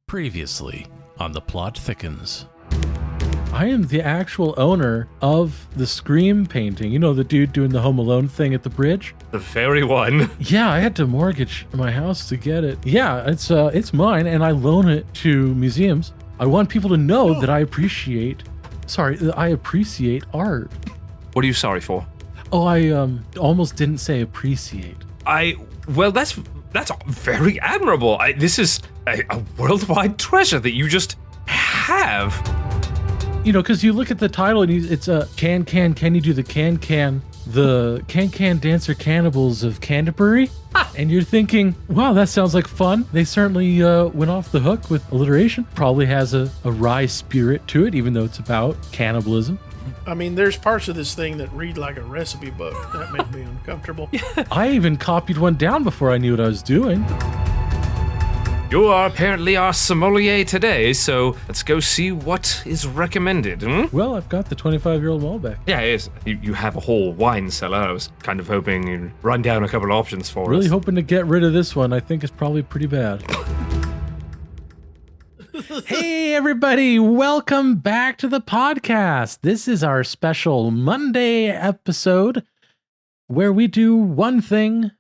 Previously on The Plot Thickens. I am the actual owner of the Scream painting. You know, the dude doing the Home Alone thing at the bridge? The very one. Yeah, I had to mortgage my house to get it. Yeah, it's mine, and I loan it to museums. I want people to know that I appreciate art. What are you sorry for? Oh, I almost didn't say appreciate. Well, that's very admirable. This is a worldwide treasure that you just have. You know, because you look at the title and it's a can you do the can dancer cannibals of Canterbury? And you're thinking, wow, that sounds like fun. They certainly went off the hook with alliteration. Probably has a wry spirit to it, even though it's about cannibalism. I mean, there's parts of this thing that read like a recipe book. That made me uncomfortable. I even copied one down before I knew what I was doing. You are apparently our sommelier today, so let's go see what is recommended. Well, I've got the 25-year-old Malbec. Yeah, it is. You have a whole wine cellar. I was kind of hoping you'd run down a couple of options for us. Really hoping to get rid of this one. I think it's probably pretty bad. Hey, everybody. Welcome back to the podcast. This is our special Monday episode where we do one thing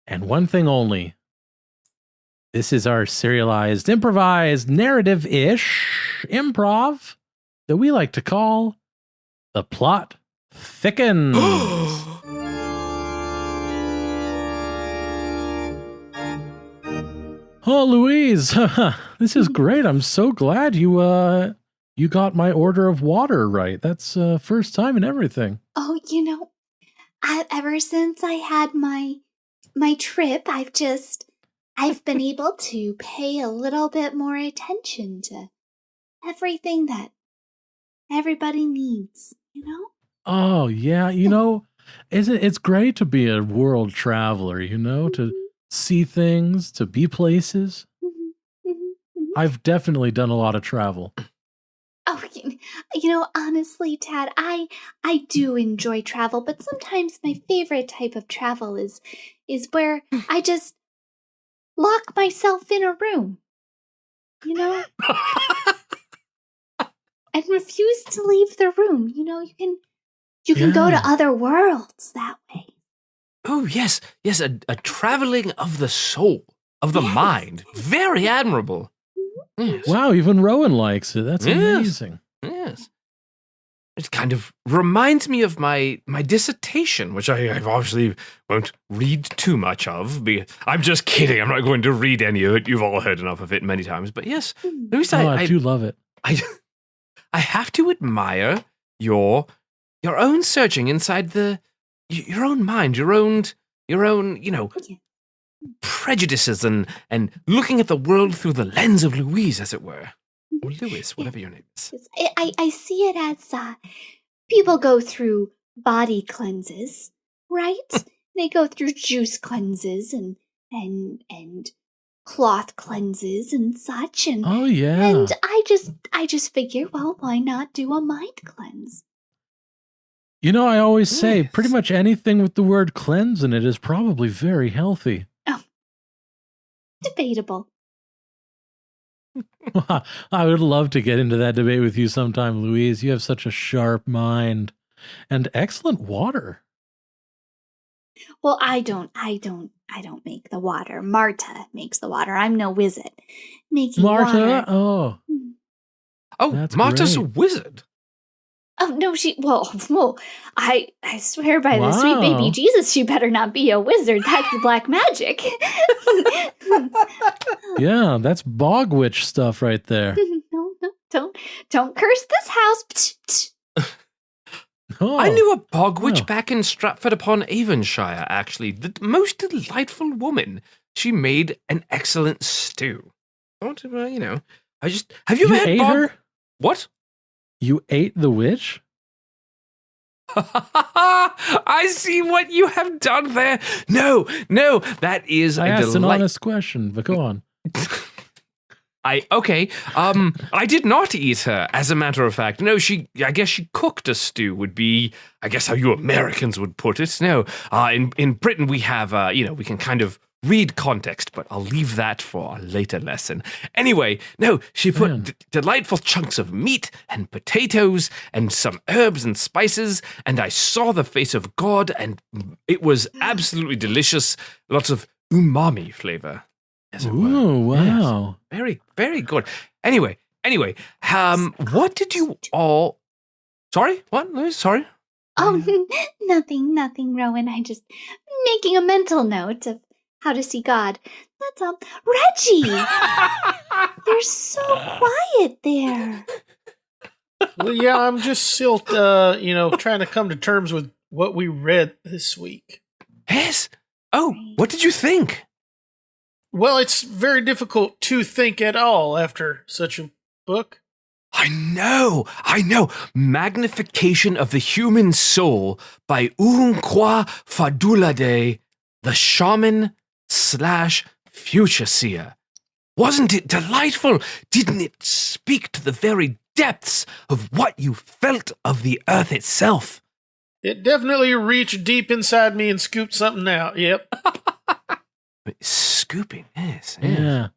and one thing only. This is our serialized, improvised, narrative-ish improv that we like to call The Plot Thickens. Oh, Louise, this is great. I'm so glad you got my order of water right. That's first time and everything. Oh, ever since I had my trip, I've been able to pay a little bit more attention to everything that everybody needs, Oh, yeah, it's great to be a world traveler, to see things, to be places. I've definitely done a lot of travel. Oh, honestly, Tad, I do enjoy travel, but sometimes my favorite type of travel is where I just lock myself in a room, and refuse to leave the room. You can go to other worlds that way. Oh, yes, a traveling of the soul, of the mind. Very admirable. Yes. Wow, even Rowan likes it. That's amazing. Yes. It kind of reminds me of my dissertation, which I obviously won't read too much of. I'm just kidding. I'm not going to read any of it. You've all heard enough of it many times. But yes, at least I do love it. I have to admire your own searching inside your own mind, your own, prejudices and looking at the world through the lens of Louise, as it were. Or Lewis, whatever your name is. I see it as people go through body cleanses, right? They go through juice cleanses and cloth cleanses and such. And oh yeah. And I just figure, well, why not do a mind cleanse? I always say pretty much anything with the word cleanse in it is probably very healthy. Oh, debatable. I would love to get into that debate with you sometime, Louise. You have such a sharp mind and excellent water. Well, I don't make the water. Marta makes the water. I'm no wizard making Marta? water. Oh, that's Marta's great. A wizard. Oh, no, I swear by the sweet baby Jesus, she better not be a wizard. That's black magic. Yeah, that's bog witch stuff right there. No, don't curse this house. Oh, I knew a bog witch back in Stratford-upon-Avonshire, actually. The most delightful woman. She made an excellent stew. Have you ever had ate bog... her? What? You ate the witch? I see what you have done there. No, that is I a asked an delight. honest question, but go on. I did not eat her, as a matter of fact. No, I guess she cooked a stew would be, I guess how you Americans would put it. No, in Britain we have, we can kind of read context, but I'll leave that for a later lesson. Anyway, no, she put delightful chunks of meat and potatoes and some herbs and spices, and I saw the face of God, and it was absolutely delicious. Lots of umami flavor, as it were. Ooh, wow. Yes. Very, very good. Anyway, what did you all... Sorry? What, Louise? Sorry? Oh, nothing, Rowan. I'm just making a mental note of how to see God. That's all. Reggie! You're so quiet there. Well, yeah, I'm just still, trying to come to terms with what we read this week. Yes? Oh, what did you think? Well, it's very difficult to think at all after such a book. I know. Magnification of the Human Soul by Unkwa Fadulade, the shaman / future seer. Wasn't it delightful? Didn't it speak to the very depths of what you felt of the earth itself? It definitely reached deep inside me and scooped something out. Yep. Scooping, yes. Yeah.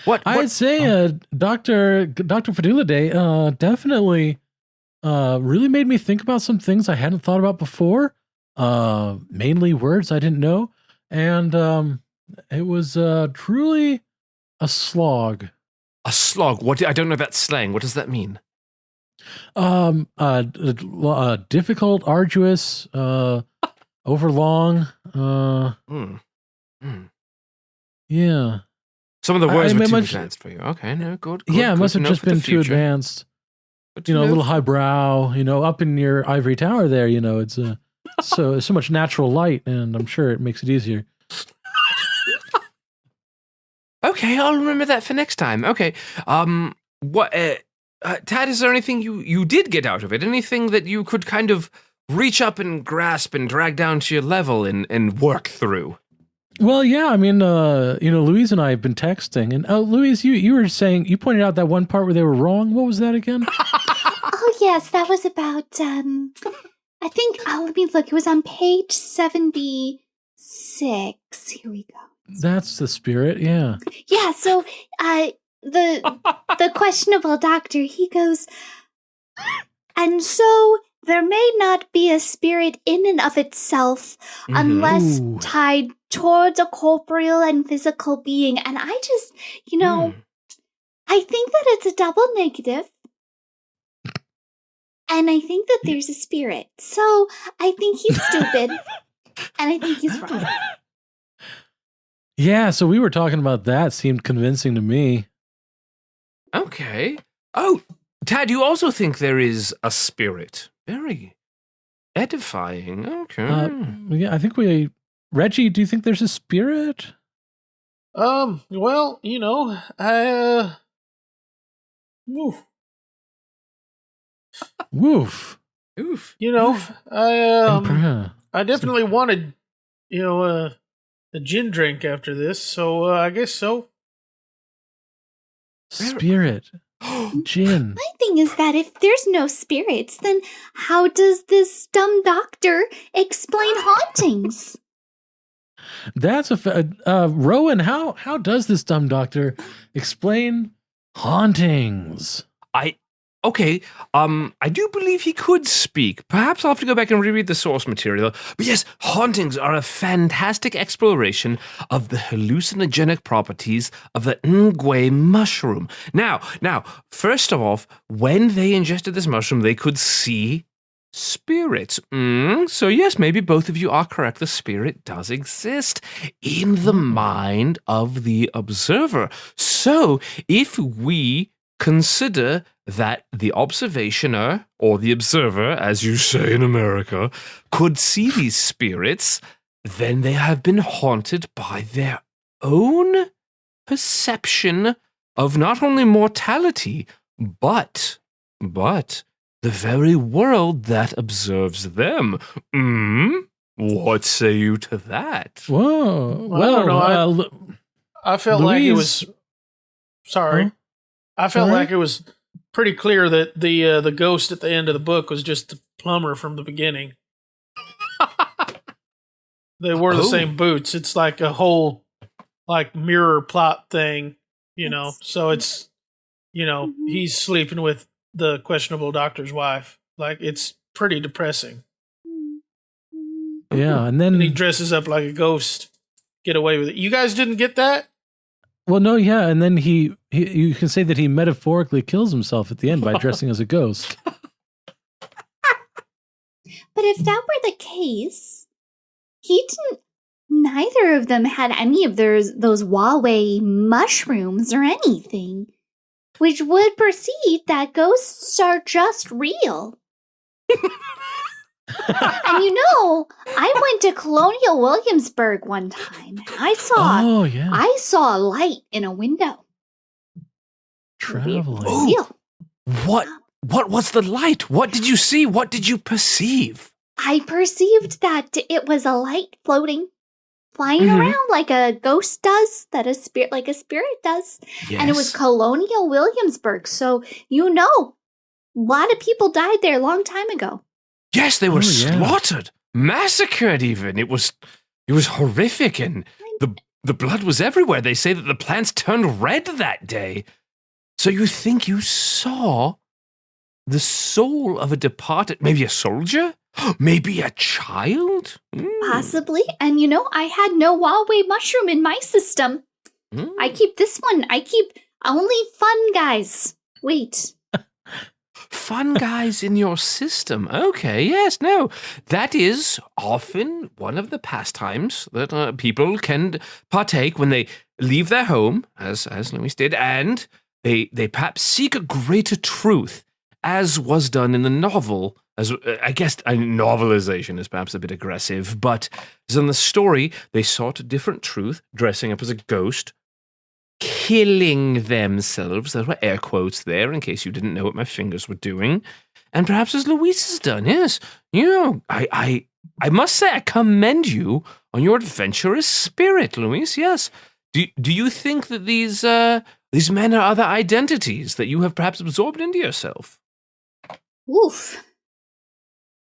What? I'd say Dr. Fadula Day definitely really made me think about some things I hadn't thought about before, mainly words I didn't know, and it was truly a slog. A slog? What? I don't know that slang. What does that mean? Difficult, arduous, overlong. Yeah. Some of the words were too much, advanced for you. Okay, no, good. Yeah, it must have just been too advanced. A little highbrow, up in your ivory tower there, it's so much natural light, and I'm sure it makes it easier. Okay, I'll remember that for next time. Okay, what, Tad, is there anything you did get out of it? Anything that you could kind of reach up and grasp and drag down to your level and work through? Well, yeah, I mean, Louise and I have been texting, and Louise, you were saying, you pointed out that one part where they were wrong. What was that again? Oh, yes, that was about, I think, let me look, it was on page 76. Here we go. That's the spirit, yeah. Yeah, so, the questionable doctor, he goes, and so there may not be a spirit in and of itself unless tied towards a corporeal and physical being. And I just, I think that it's a double negative. And I think that there's a spirit. So I think he's stupid. And I think he's wrong. Yeah, so we were talking about that. Seemed convincing to me. Okay. Oh, Tad, you also think there is a spirit. Very edifying. Okay. Yeah, I think Reggie, do you think there's a spirit? Well, I, woof. Woof. Oof. I definitely wanted, a gin drink after this, so I guess so. Spirit. Gin. My thing is that if there's no spirits, then how does this dumb doctor explain hauntings? That's Rowan, how does this dumb doctor explain hauntings? Okay, I do believe he could speak. Perhaps I'll have to go back and reread the source material. But yes, hauntings are a fantastic exploration of the hallucinogenic properties of the ngwe mushroom. Now, first of all, when they ingested this mushroom, they could see spirits. So yes, maybe both of you are correct. The spirit does exist in the mind of the observer. So if we consider that the observationer, or the observer, as you say in America, could see these spirits, then they have been haunted by their own perception of not only mortality, but the very world that observes them. What say you to that? Whoa. Well, I don't know. I felt like it was... Sorry. Huh? I felt like it was pretty clear that the ghost at the end of the book was just the plumber from the beginning. They wore the same boots. It's like a whole like mirror plot thing, It's- so it's, he's sleeping with the questionable doctor's wife. Like, it's pretty depressing. Yeah, and And he then dresses up like a ghost, get away with it. You guys didn't get that? well, no, yeah, and then he you can say that he metaphorically kills himself at the end by dressing as a ghost. But if that were the case, he didn't. Neither of them had any of those Huawei mushrooms or anything, which would precede that ghosts are just real. And I went to Colonial Williamsburg one time. I Oh yeah, saw a light in a window. traveling. Real. What was the light? What did you see? What did you perceive? I perceived that it was a light flying around like a ghost does, like a spirit does. Yes. And it was Colonial Williamsburg. So, a lot of people died there a long time ago. Yes, they were Oh, yeah. slaughtered, massacred even. It was horrific, and the blood was everywhere. They say that the plants turned red that day. So you think you saw the soul of a departed, maybe a soldier? Maybe a child? Possibly. And I had no Huawei mushroom in my system. Mm. I keep this one. I keep only fun guys. Wait. Fun guys in your system. Okay, yes, no. That is often one of the pastimes that people can partake when they leave their home, as Louis did, and they perhaps seek a greater truth, as was done in the novel. As I guess a novelization is perhaps a bit aggressive, but as in the story, they sought a different truth, dressing up as a ghost, killing themselves. There were air quotes there, in case you didn't know what my fingers were doing. And perhaps as Louise has done, yes. I must say I commend you on your adventurous spirit, Louise, yes. Do you think that these men are other identities that you have perhaps absorbed into yourself? Oof.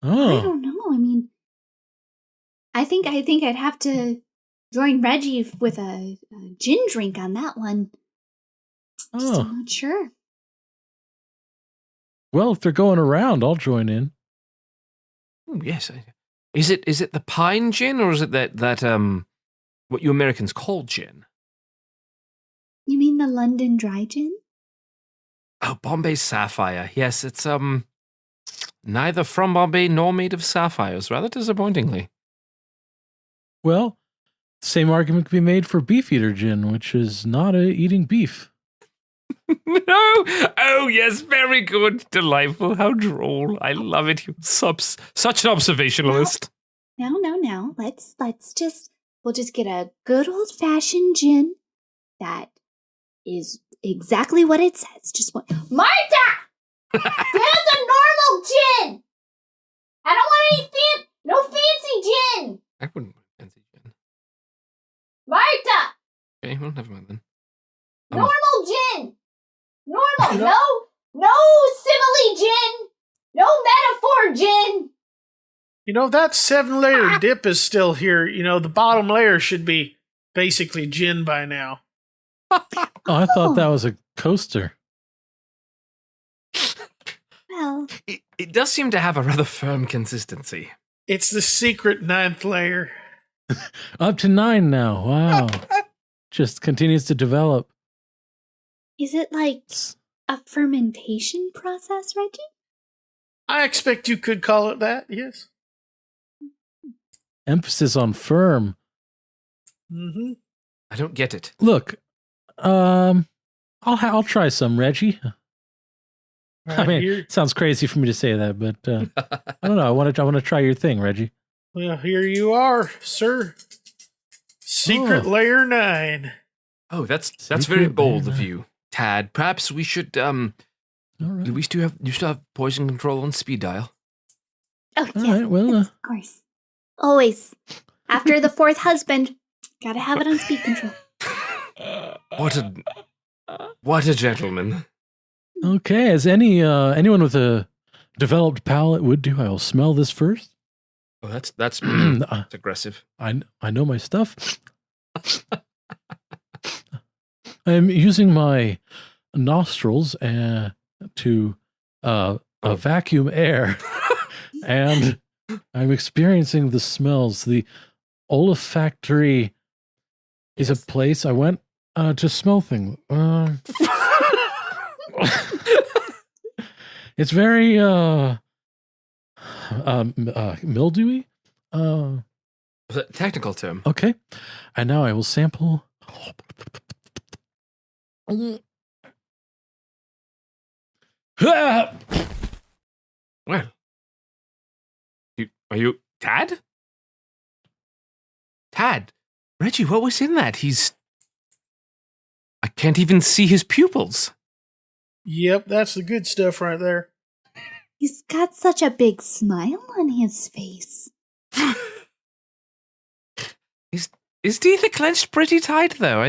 I Oh, don't know. I mean, I think I'd have to join Reggie with a gin drink on that one. Just oh. I'm not sure. Well, if they're going around, I'll join in. Oh, yes. Is it the pine gin, or is it that what you Americans call gin? You mean the London Dry Gin? Oh, Bombay Sapphire. Yes, it's neither from Bombay nor made of sapphires, rather disappointingly. Well, same argument could be made for Beefeater gin, which is not eating beef. No! Oh, yes, very good. Delightful. How droll. I love it. You're such an observationalist. No. We'll just get a good old fashioned gin that is exactly what it says. Just one. Marta! There's a normal gin! I don't want any no fancy gin! I wouldn't fancy gin. Marta! Okay, well, never mind then. Normal gin! Normal! No simile gin! No metaphor gin! That 7-layer dip is still here. The bottom layer should be basically gin by now. Oh, I thought that was a coaster. Well, It does seem to have a rather firm consistency. It's the secret 9th layer. Up to 9 now. Wow. Just continues to develop. is it like a fermentation process, Reggie? I expect you could call it that, yes. Emphasis on firm. Mm-hmm. I don't get it. Look, I'll try some, Reggie. I mean, it sounds crazy for me to say that, but I don't know. I want to try your thing, Reggie. Well, here you are, sir. Secret layer 9. Oh, that's Secret very bold layer of 9. you, Tad. Perhaps we should All right. you still have poison control on speed dial. Oh, All yes, right, well, of course. Always. After the 4th husband, gotta have it on speed control. What a gentleman. okay. As anyone with a developed palate would do, I will smell this first. Oh, that's aggressive. I know my stuff. I'm using my nostrils to vacuum air, and I'm experiencing the smells. The olfactory is a place I went to smell things. It's very mildewy. Was that a technical term? Okay, and now I will sample. Well, are you Tad? Tad, Reggie, what was in that? I can't even see his pupils. Yep, that's the good stuff right there. He's got such a big smile on his face. His teeth are clenched pretty tight, though.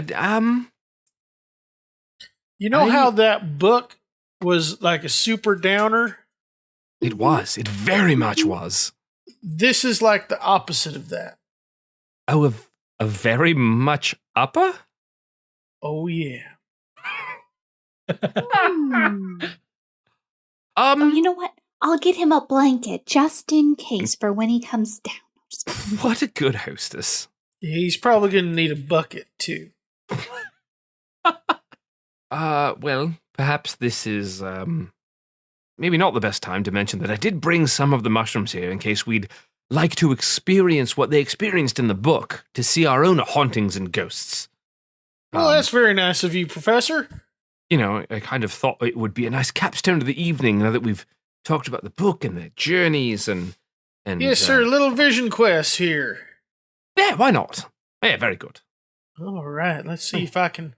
You know how that book was like a super downer? It was. It very much was. This is like the opposite of that. Oh, a very much upper? Oh, yeah. Oh, you know what? I'll get him a blanket just in case for when he comes down. What a good hostess. He's probably going to need a bucket, too. Well, perhaps this is, maybe not the best time to mention that I did bring some of the mushrooms here in case we'd like to experience what they experienced in the book, to see our own hauntings and ghosts. Well, that's very nice of you, Professor. You know, I kind of thought it would be a nice capstone to the evening now that we've talked about the book and their journeys and yes, sir, little vision quest here. Yeah, why not? Yeah, very good. All right, let's see if I can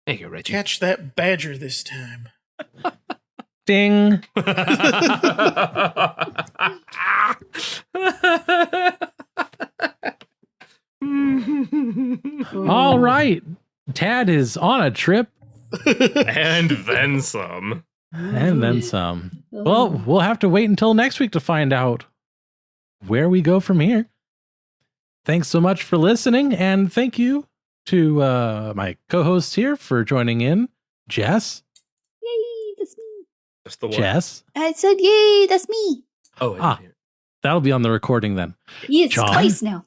There you go, Reggie. catch that badger this time. Ding. All right. Tad is on a trip. And then some. And then some. Well, we'll have to wait until next week to find out where we go from here. Thanks so much for listening, and thank you to my co-hosts here for joining in. Jess? Yay, that's me. That's the one. Jess? I said, yay, that's me. Oh, I didn't hear it. That'll be on the recording then. Yes, John? twice now.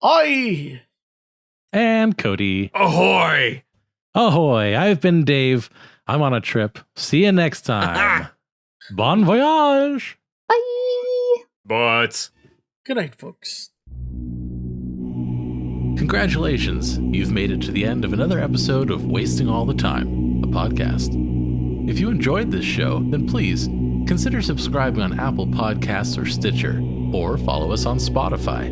Oi! And Cody. Ahoy! Ahoy, I've been Dave. I'm on a trip. See you next time. Bon voyage! Bye. But Good night, folks. Congratulations, you've made it to the end of another episode of Wasting All the Time, a podcast. If you enjoyed this show, then please consider subscribing on Apple Podcasts or Stitcher, or follow us on Spotify.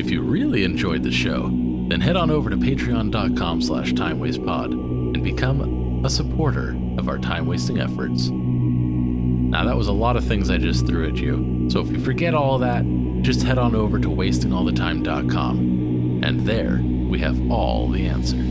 If you really enjoyed the show, then head on over to patreon.com/timewastepod and become a supporter of our time-wasting efforts. Now, that was a lot of things I just threw at you, so if you forget all that, just head on over to wastingallthetime.com, and there we have all the answers.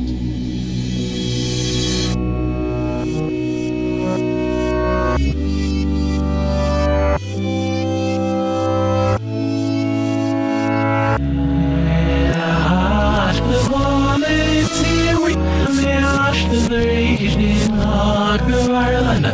Ireland.